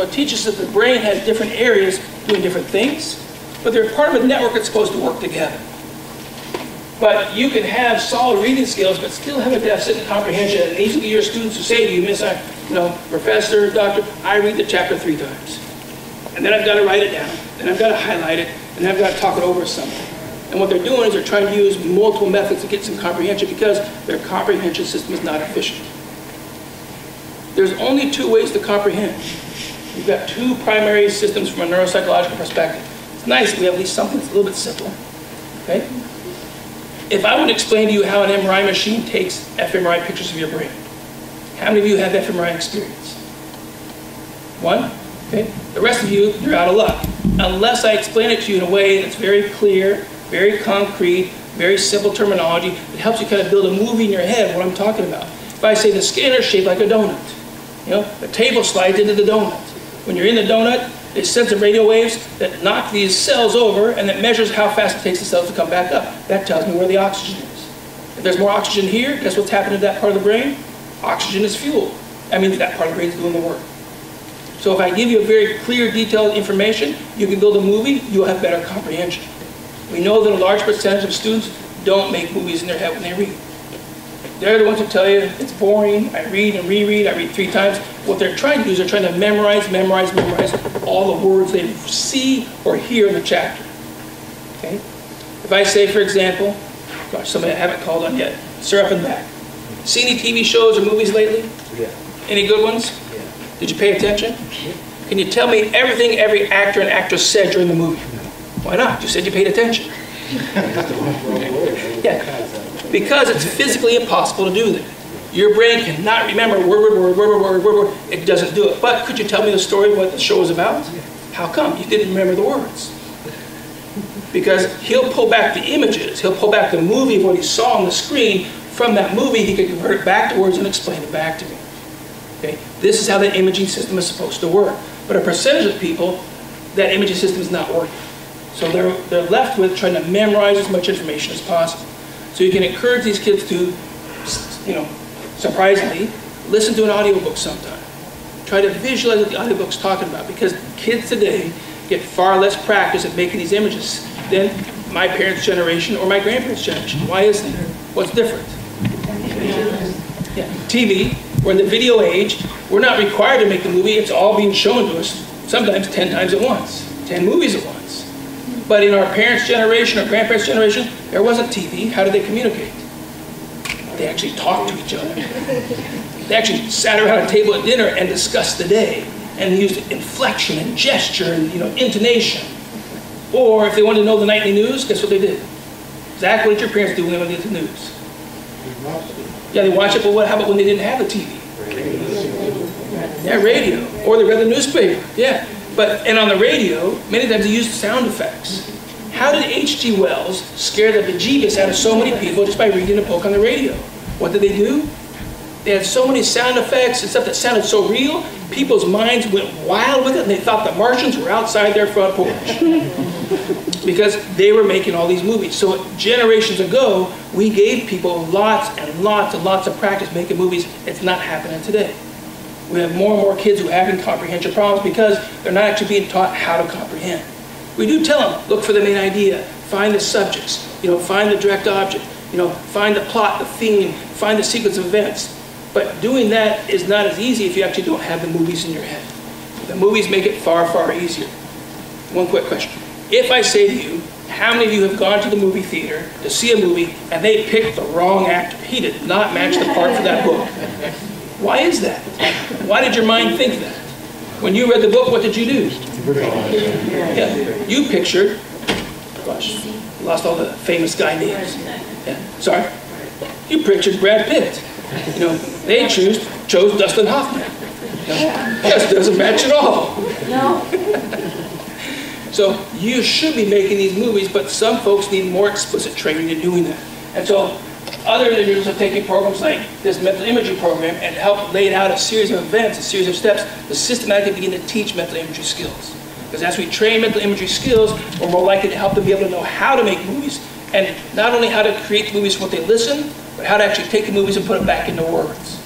what it teaches is that the brain has different areas doing different things, but they're part of a network that's supposed to work together. But you can have solid reading skills, but still have a deficit in comprehension. And these will be your students who say to you, Miss, Professor, Doctor, I read the chapter 3 times. And then I've got to write it down, and I've got to highlight it, and then I've got to talk it over with something. And what they're doing is they're trying to use multiple methods to get some comprehension because their comprehension system is not efficient. There's only 2 ways to comprehend. You've got 2 primary systems from a neuropsychological perspective. It's nice we have at least something that's a little bit simple. Okay? If I would explain to you how an MRI machine takes fMRI pictures of your brain, how many of you have fMRI experience? 1? Okay? The rest of you, you're out of luck. Unless I explain it to you in a way that's very clear, very concrete, very simple terminology, it helps you kind of build a movie in your head of what I'm talking about. If I say the scanner is shaped like a donut, the table slides into the donut. When you're in the donut, it sends some radio waves that knock these cells over and that measures how fast it takes the cells to come back up. That tells me where the oxygen is. If there's more oxygen here, guess what's happening to that part of the brain? Oxygen is fuel. That means that part of the brain is doing the work. So if I give you a very clear, detailed information, you can build a movie, you'll have better comprehension. We know that a large percentage of students don't make movies in their head when they read. They're the ones who tell you it's boring, I read and reread, I read 3 times. What they're trying to do is they're trying to memorize all the words they see or hear in the chapter. Okay? If I say, for example, gosh, somebody I haven't called on yet, sir up and back. See any TV shows or movies lately? Yeah. Any good ones? Yeah. Did you pay attention? Yeah. Can you tell me everything every actor and actress said during the movie? Why not? You said you paid attention. Yeah. Because it's physically impossible to do that. Your brain cannot remember word. It doesn't do it. But could you tell me the story of what the show was about? How come? You didn't remember the words. Because he'll pull back the images. He'll pull back the movie of what he saw on the screen. From that movie, he could convert it back to words and explain it back to me. Okay? This is how the imaging system is supposed to work. But a percentage of people, that imaging system is not working. So they're left with trying to memorize as much information as possible. So you can encourage these kids to, surprisingly, listen to an audiobook sometime. Try to visualize what the audiobook's talking about, because kids today get far less practice at making these images than my parents' generation or my grandparents' generation. Why is that? What's different? Yeah. TV, we're in the video age. We're not required to make the movie. It's all being shown to us, sometimes 10 times at once, 10 movies at once. But in our parents' generation or grandparents' generation, there wasn't TV. How did they communicate? They actually talked to each other. They actually sat around a table at dinner and discussed the day and used inflection and gesture and intonation. Or if they wanted to know the nightly news, guess what they did? Exactly what your parents do when they want to get the news. Yeah, they watch it, but how about when they didn't have a TV? Yeah, radio. Or they read the newspaper. Yeah. And on the radio, many times they used sound effects. How did H.G. Wells scare the bejeebus out of so many people just by reading a book on the radio? What did they do? They had so many sound effects and stuff that sounded so real, people's minds went wild with it, and they thought the Martians were outside their front porch. Because they were making all these movies. So generations ago, we gave people lots and lots and lots of practice making movies. It's not happening today. We have more and more kids who are having comprehension problems because they're not actually being taught how to comprehend. We do tell them, look for the main idea, find the subjects, find the direct object, find the plot, the theme, find the sequence of events. But doing that is not as easy if you actually don't have the movies in your head. The movies make it far, far easier. One quick question. If I say to you, how many of you have gone to the movie theater to see a movie and they picked the wrong actor? He did not match the part for that book. Why is that? Why did your mind think that? When you read the book, what did you do? Yeah, you pictured, gosh, lost all the famous guy names. Yeah, sorry. You pictured Brad Pitt. They chose Dustin Hoffman. Just doesn't match at all. No. So you should be making these movies, but some folks need more explicit training in doing that. And so other individuals are taking programs like this mental imagery program and help lay out a series of events, a series of steps to systematically begin to teach mental imagery skills. Because as we train mental imagery skills, we're more likely to help them be able to know how to make movies, and not only how to create movies from what they listen, but how to actually take the movies and put it back into words.